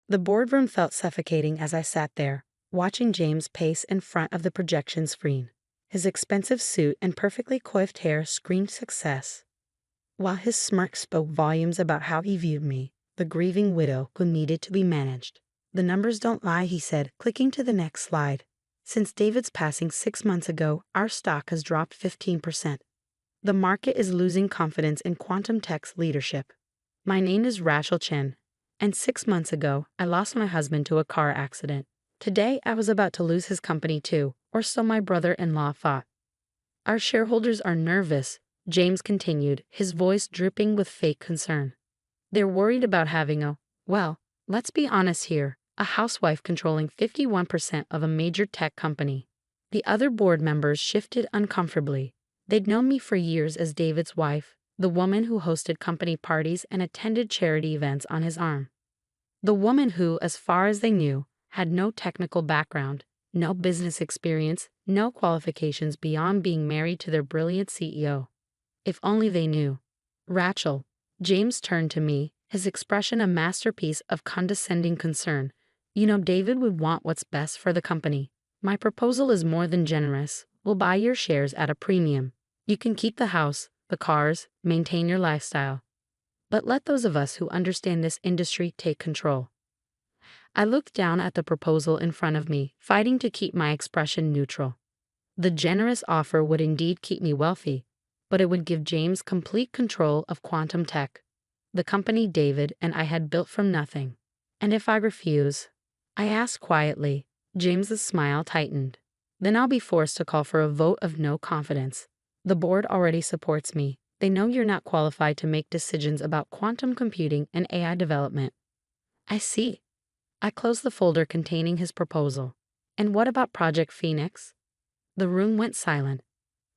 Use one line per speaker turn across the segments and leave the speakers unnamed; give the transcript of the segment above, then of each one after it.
The boardroom felt suffocating as I sat there, watching James pace in front of the projection screen. His expensive suit and perfectly coiffed hair screamed success, while his smirk spoke volumes about how he viewed me, the grieving widow who needed to be managed. "The numbers don't lie," he said, clicking to the next slide. "Since David's passing 6 months ago, our stock has dropped 15%. The market is losing confidence in quantum tech's leadership. My name is Rachel Chen, and 6 months ago, I lost my husband to a car accident. Today, I was about to lose his company too, or so my brother-in-law thought. Our shareholders are nervous," James continued, his voice dripping with fake concern. "They're worried about having well, let's be honest here, a housewife controlling 51% of a major tech company." The other board members shifted uncomfortably. They'd known me for years as David's wife, the woman who hosted company parties and attended charity events on his arm. The woman who, as far as they knew, had no technical background, no business experience, no qualifications beyond being married to their brilliant CEO. If only they knew. "Rachel," James turned to me, his expression a masterpiece of condescending concern. "You know David would want what's best for the company. My proposal is more than generous. We'll buy your shares at a premium. You can keep the house, the cars, maintain your lifestyle. But let those of us who understand this industry take control." I looked down at the proposal in front of me, fighting to keep my expression neutral. The generous offer would indeed keep me wealthy, but it would give James complete control of quantum tech, the company David and I had built from nothing. "And if I refuse?" I asked quietly. James's smile tightened. "Then I'll be forced to call for a vote of no confidence. The board already supports me. They know you're not qualified to make decisions about quantum computing and AI development." "I see." I closed the folder containing his proposal. "And what about Project Phoenix?" The room went silent.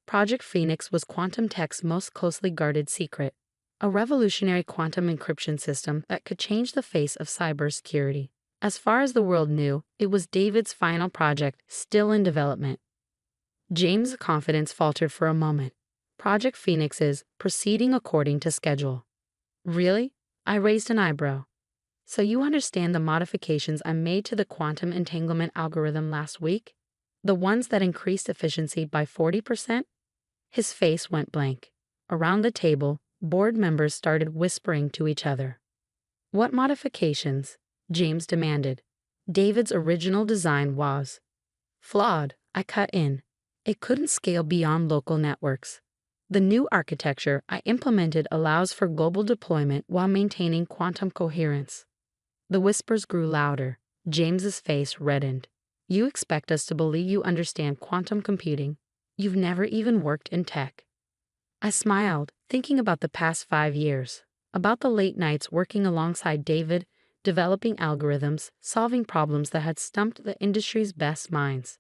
Project Phoenix was quantum tech's most closely guarded secret, a revolutionary quantum encryption system that could change the face of cybersecurity. As far as the world knew, it was David's final project, still in development. James' confidence faltered for a moment. "Project Phoenix is proceeding according to schedule." "Really?" I raised an eyebrow. "So you understand the modifications I made to the quantum entanglement algorithm last week? The ones that increased efficiency by 40%? His face went blank. Around the table, board members started whispering to each other. "What modifications?" James demanded. "David's original design was flawed," I cut in. "It couldn't scale beyond local networks. The new architecture I implemented allows for global deployment while maintaining quantum coherence." The whispers grew louder. James's face reddened. "You expect us to believe you understand quantum computing? You've never even worked in tech." I smiled, thinking about the past 5 years, about the late nights working alongside David, developing algorithms, solving problems that had stumped the industry's best minds,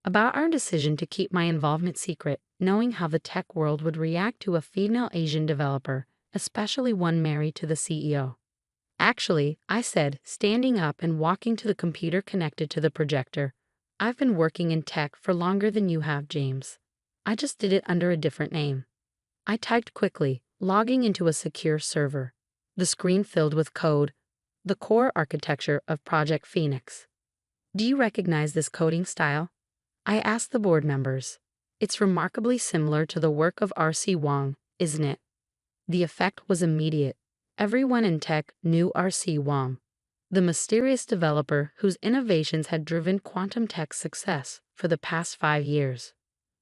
about our decision to keep my involvement secret, knowing how the tech world would react to a female Asian developer, especially one married to the CEO. "Actually," I said, standing up and walking to the computer connected to the projector, "I've been working in tech for longer than you have, James. I just did it under a different name." I typed quickly, logging into a secure server. The screen filled with code, the core architecture of Project Phoenix. "Do you recognize this coding style?" I asked the board members. "It's remarkably similar to the work of R.C. Wang, isn't it?" The effect was immediate. Everyone in tech knew R.C. Wang, the mysterious developer whose innovations had driven quantum tech's success for the past 5 years.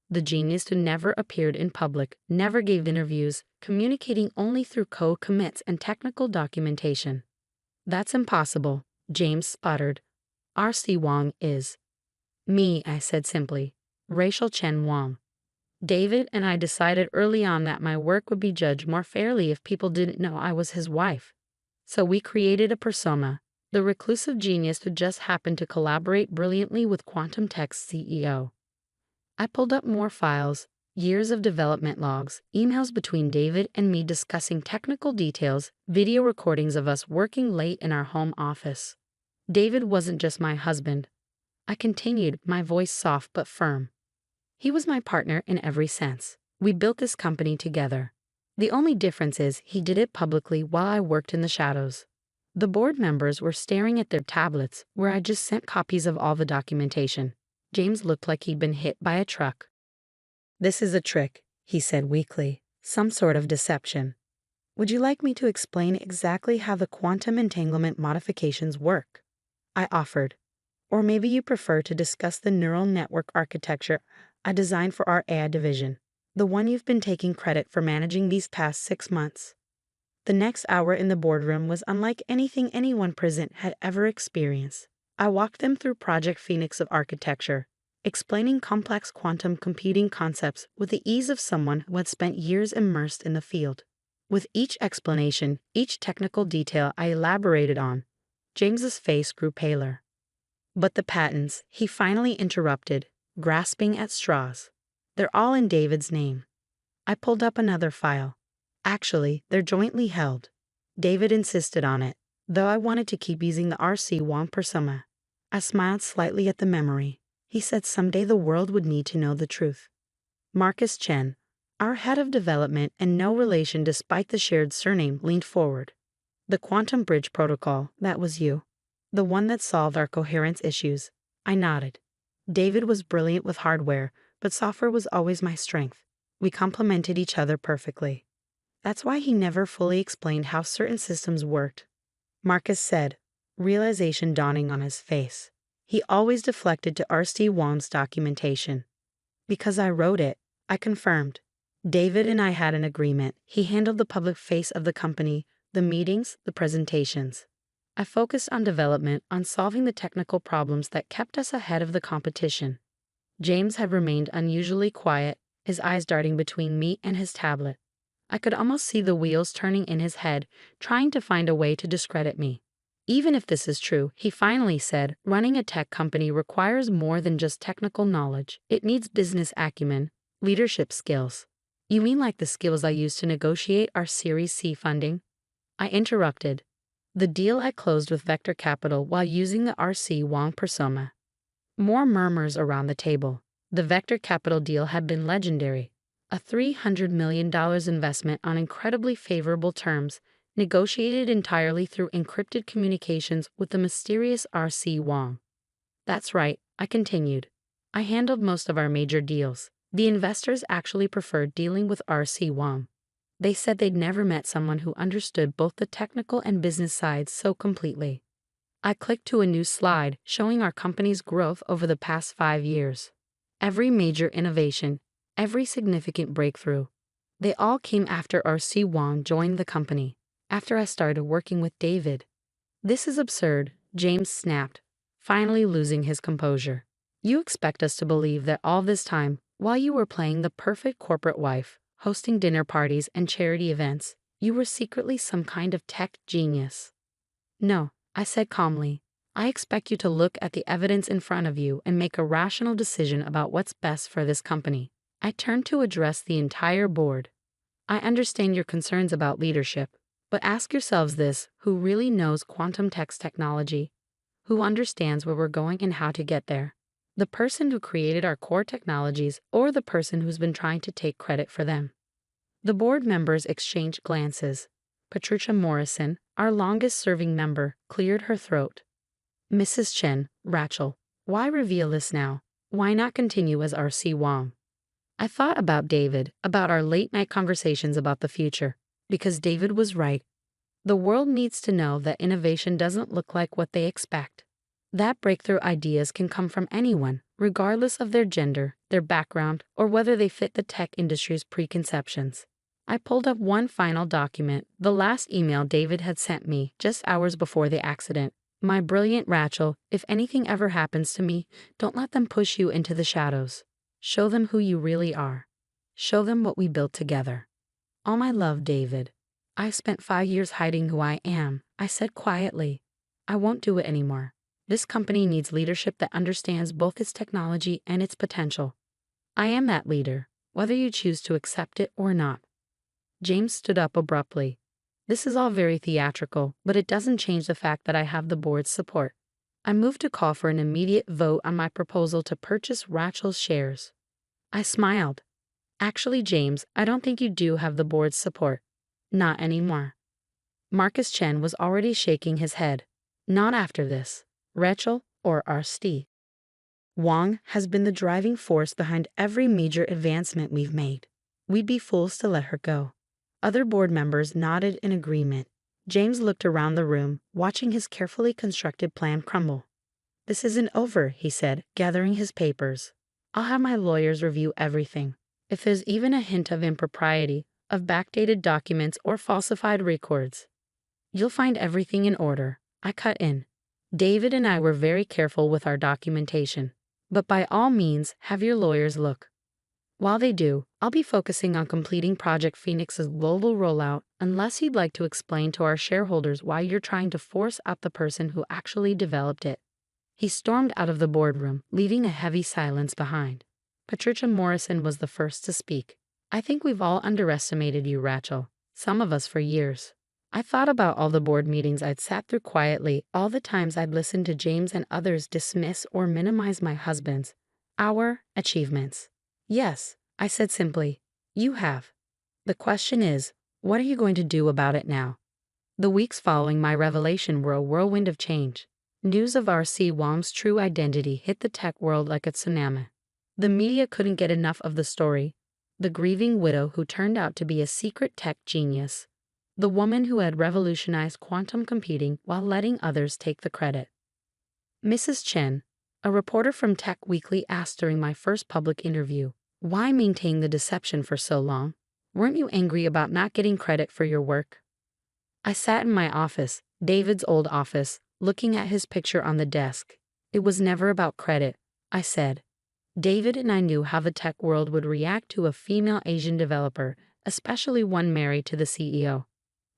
The genius who never appeared in public, never gave interviews, communicating only through code commits and technical documentation. "That's impossible," James sputtered. "R.C. Wang is." "Me," I said simply. "Rachel Chen Wang. David and I decided early on that my work would be judged more fairly if people didn't know I was his wife. So we created a persona, the reclusive genius who just happened to collaborate brilliantly with quantum tech's CEO." I pulled up more files, years of development logs, emails between David and me discussing technical details, video recordings of us working late in our home office. "David wasn't just my husband," I continued, my voice soft but firm. "He was my partner in every sense. We built this company together. The only difference is he did it publicly while I worked in the shadows. The board members were staring at their tablets, where I just sent copies of all the documentation. James looked like he'd been hit by a truck. "This is a trick," he said weakly. "Some sort of deception. Would you like me to explain exactly how the quantum entanglement modifications work?" I offered. "Or maybe you prefer to discuss the neural network architecture I designed for our AI division, the one you've been taking credit for managing these past 6 months." The next hour in the boardroom was unlike anything anyone present had ever experienced. I walked them through Project Phoenix of architecture, explaining complex quantum computing concepts with the ease of someone who had spent years immersed in the field. With each explanation, each technical detail I elaborated on, James's face grew paler. "But the patents," he finally interrupted, grasping at straws. "They're all in David's name." I pulled up another file. Actually, they're jointly held. David insisted on it, though I wanted to keep using the R.C. Wong persona. I smiled slightly at the memory. He said someday the world would need to know the truth. Marcus Chen, our head of development and no relation despite the shared surname, leaned forward. "The Quantum Bridge Protocol, that was you. The one that solved our coherence issues." I nodded. David was brilliant with hardware, but software was always my strength. We complemented each other perfectly. That's why he never fully explained how certain systems worked, Marcus said, realization dawning on his face. He always deflected to R.C. Wong's documentation. "Because I wrote it," I confirmed. David and I had an agreement. He handled the public face of the company, the meetings, the presentations. I focused on development, on solving the technical problems that kept us ahead of the competition. James had remained unusually quiet, his eyes darting between me and his tablet. I could almost see the wheels turning in his head, trying to find a way to discredit me. "Even if this is true," he finally said, "running a tech company requires more than just technical knowledge. It needs business acumen, leadership skills." "You mean like the skills I used to negotiate our Series C funding?" I interrupted. "The deal I closed with Vector Capital while using the R.C. Wong persona." More murmurs around the table. The Vector Capital deal had been legendary. A $300 million investment on incredibly favorable terms, negotiated entirely through encrypted communications with the mysterious R.C. Wong. "That's right," I continued. "I handled most of our major deals. The investors actually preferred dealing with R.C. Wong. They said they'd never met someone who understood both the technical and business sides so completely." I clicked to a new slide showing our company's growth over the past 5 years. Every major innovation, every significant breakthrough, they all came after R.C. Wong joined the company, after I started working with David. "This is absurd," James snapped, finally losing his composure. "You expect us to believe that all this time, while you were playing the perfect corporate wife, hosting dinner parties and charity events, you were secretly some kind of tech genius." "No," I said calmly. "I expect you to look at the evidence in front of you and make a rational decision about what's best for this company." I turned to address the entire board. "I understand your concerns about leadership, but ask yourselves this: who really knows quantum text technology? Who understands where we're going and how to get there? The person who created our core technologies or the person who's been trying to take credit for them?" The board members exchanged glances. Patricia Morrison, our longest-serving member, cleared her throat. "Mrs. Chen, Rachel, why reveal this now? Why not continue as R.C. Wong?" I thought about David, about our late-night conversations about the future, because David was right. The world needs to know that innovation doesn't look like what they expect. That breakthrough ideas can come from anyone, regardless of their gender, their background, or whether they fit the tech industry's preconceptions. I pulled up one final document, the last email David had sent me just hours before the accident. "My brilliant Rachel, if anything ever happens to me, don't let them push you into the shadows. Show them who you really are. Show them what we built together. All my love, David. I've spent 5 years hiding who I am," I said quietly. "I won't do it anymore. This company needs leadership that understands both its technology and its potential. I am that leader, whether you choose to accept it or not." James stood up abruptly. "This is all very theatrical, but it doesn't change the fact that I have the board's support." I moved to call for an immediate vote on my proposal to purchase Rachel's shares. I smiled. "Actually, James, I don't think you do have the board's support. Not anymore." Marcus Chen was already shaking his head. Not after this. Rachel, or RST. Wang has been the driving force behind every major advancement we've made. We'd be fools to let her go. Other board members nodded in agreement. James looked around the room, watching his carefully constructed plan crumble. "This isn't over," he said, gathering his papers. "I'll have my lawyers review everything. If there's even a hint of impropriety, of backdated documents or falsified records, you'll find everything in order." I cut in. "David and I were very careful with our documentation. But by all means, have your lawyers look. While they do, I'll be focusing on completing Project Phoenix's global rollout, unless you'd like to explain to our shareholders why you're trying to force out the person who actually developed it." He stormed out of the boardroom, leaving a heavy silence behind. Patricia Morrison was the first to speak. "I think we've all underestimated you, Rachel. Some of us for years." I thought about all the board meetings I'd sat through quietly, all the times I'd listened to James and others dismiss or minimize my husband's, our achievements. "Yes," I said simply, "you have. The question is, what are you going to do about it now?" The weeks following my revelation were a whirlwind of change. News of R.C. Wang's true identity hit the tech world like a tsunami. The media couldn't get enough of the story. The grieving widow who turned out to be a secret tech genius. The woman who had revolutionized quantum computing while letting others take the credit. Mrs. Chen, a reporter from Tech Weekly, asked during my first public interview, "Why maintain the deception for so long? Weren't you angry about not getting credit for your work?" I sat in my office, David's old office, looking at his picture on the desk. "It was never about credit," I said. David and I knew how the tech world would react to a female Asian developer, especially one married to the CEO.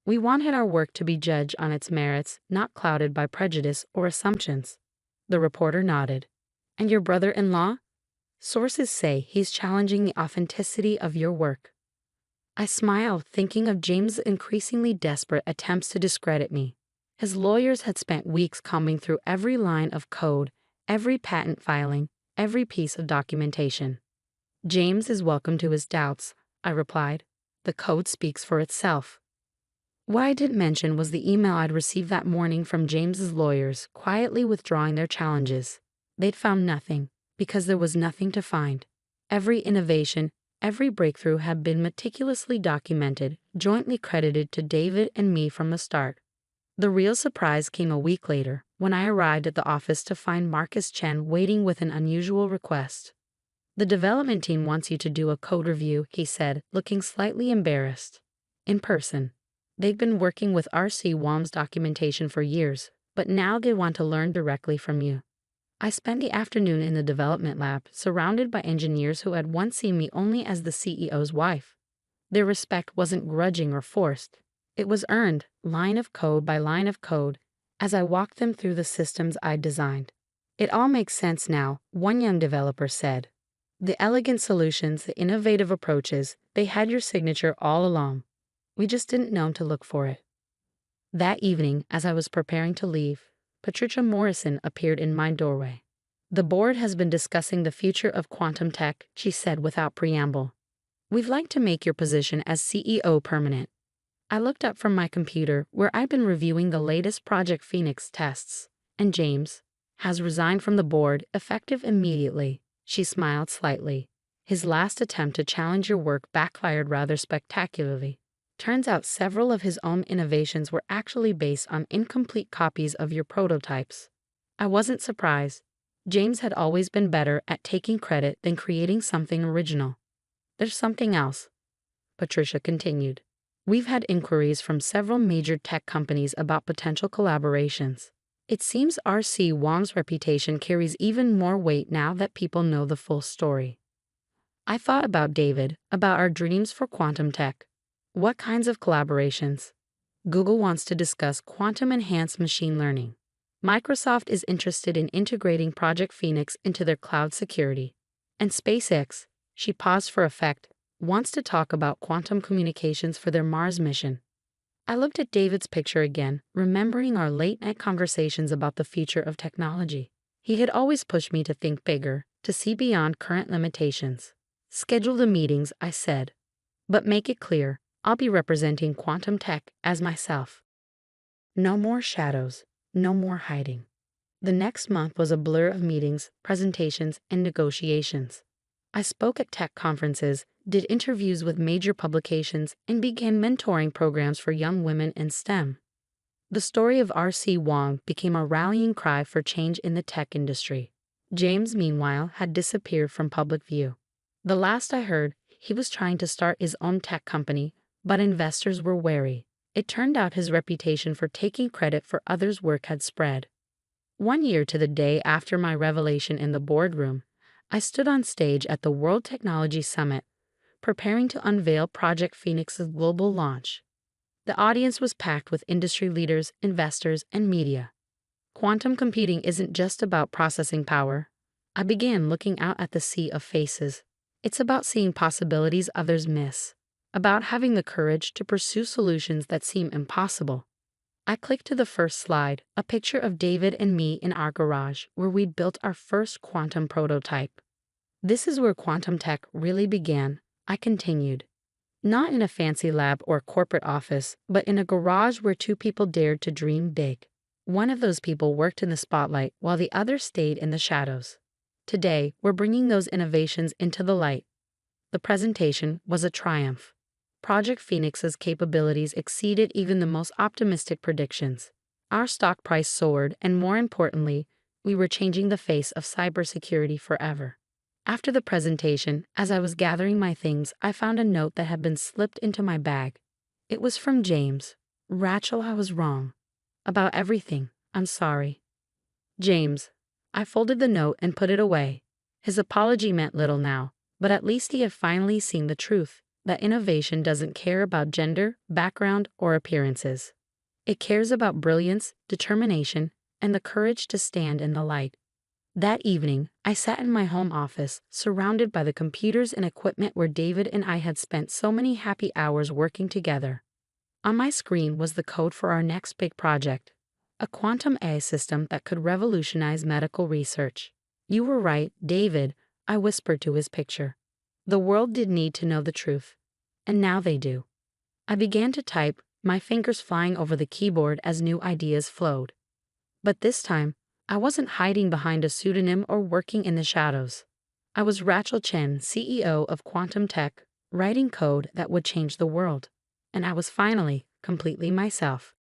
We wanted our work to be judged on its merits, not clouded by prejudice or assumptions. The reporter nodded. "And your brother-in-law? Sources say he's challenging the authenticity of your work." I smiled, thinking of James' increasingly desperate attempts to discredit me. His lawyers had spent weeks combing through every line of code, every patent filing, every piece of documentation. "James is welcome to his doubts," I replied. "The code speaks for itself." What I didn't mention was the email I'd received that morning from James's lawyers, quietly withdrawing their challenges. They'd found nothing, because there was nothing to find. Every innovation, every breakthrough had been meticulously documented, jointly credited to David and me from the start. The real surprise came a week later, when I arrived at the office to find Marcus Chen waiting with an unusual request. "The development team wants you to do a code review," he said, looking slightly embarrassed. "In person. They've been working with R.C. Wang's documentation for years, but now they want to learn directly from you." I spent the afternoon in the development lab, surrounded by engineers who had once seen me only as the CEO's wife. Their respect wasn't grudging or forced. It was earned, line of code by line of code, as I walked them through the systems I'd designed. "It all makes sense now," one young developer said. "The elegant solutions, the innovative approaches, they had your signature all along. We just didn't know to look for it." That evening, as I was preparing to leave, Patricia Morrison appeared in my doorway. "The board has been discussing the future of quantum tech," she said without preamble. "We'd like to make your position as CEO permanent." I looked up from my computer, where I'd been reviewing the latest Project Phoenix tests. "And James has resigned from the board, effective immediately." She smiled slightly. "His last attempt to challenge your work backfired rather spectacularly. Turns out several of his own innovations were actually based on incomplete copies of your prototypes." I wasn't surprised. James had always been better at taking credit than creating something original. "There's something else," Patricia continued. "We've had inquiries from several major tech companies about potential collaborations. It seems R.C. Wang's reputation carries even more weight now that people know the full story." I thought about David, about our dreams for quantum tech. "What kinds of collaborations?" "Google wants to discuss quantum-enhanced machine learning. Microsoft is interested in integrating Project Phoenix into their cloud security. And SpaceX," she paused for effect, "wants to talk about quantum communications for their Mars mission." I looked at David's picture again, remembering our late-night conversations about the future of technology. He had always pushed me to think bigger, to see beyond current limitations. "Schedule the meetings," I said. "But make it clear, I'll be representing quantum tech as myself." No more shadows, no more hiding. The next month was a blur of meetings, presentations, and negotiations. I spoke at tech conferences, did interviews with major publications, and began mentoring programs for young women in STEM. The story of R.C. Wong became a rallying cry for change in the tech industry. James, meanwhile, had disappeared from public view. The last I heard, he was trying to start his own tech company, but investors were wary. It turned out his reputation for taking credit for others' work had spread. 1 year to the day after my revelation in the boardroom, I stood on stage at the World Technology Summit, preparing to unveil Project Phoenix's global launch. The audience was packed with industry leaders, investors, and media. Quantum computing isn't just about processing power. I began looking out at the sea of faces. It's about seeing possibilities others miss, about having the courage to pursue solutions that seem impossible. I clicked to the first slide, a picture of David and me in our garage where we'd built our first quantum prototype. This is where quantum tech really began, I continued. Not in a fancy lab or corporate office, but in a garage where two people dared to dream big. One of those people worked in the spotlight while the other stayed in the shadows. Today, we're bringing those innovations into the light. The presentation was a triumph. Project Phoenix's capabilities exceeded even the most optimistic predictions. Our stock price soared, and more importantly, we were changing the face of cybersecurity forever. After the presentation, as I was gathering my things, I found a note that had been slipped into my bag. It was from James. Rachel, I was wrong. About everything. I'm sorry. James. I folded the note and put it away. His apology meant little now, but at least he had finally seen the truth, that innovation doesn't care about gender, background, or appearances. It cares about brilliance, determination, and the courage to stand in the light. That evening, I sat in my home office, surrounded by the computers and equipment where David and I had spent so many happy hours working together. On my screen was the code for our next big project, a quantum AI system that could revolutionize medical research. You were right, David, I whispered to his picture. The world did need to know the truth. And now they do. I began to type, my fingers flying over the keyboard as new ideas flowed. But this time, I wasn't hiding behind a pseudonym or working in the shadows. I was Rachel Chen, CEO of Quantum Tech, writing code that would change the world. And I was finally completely myself.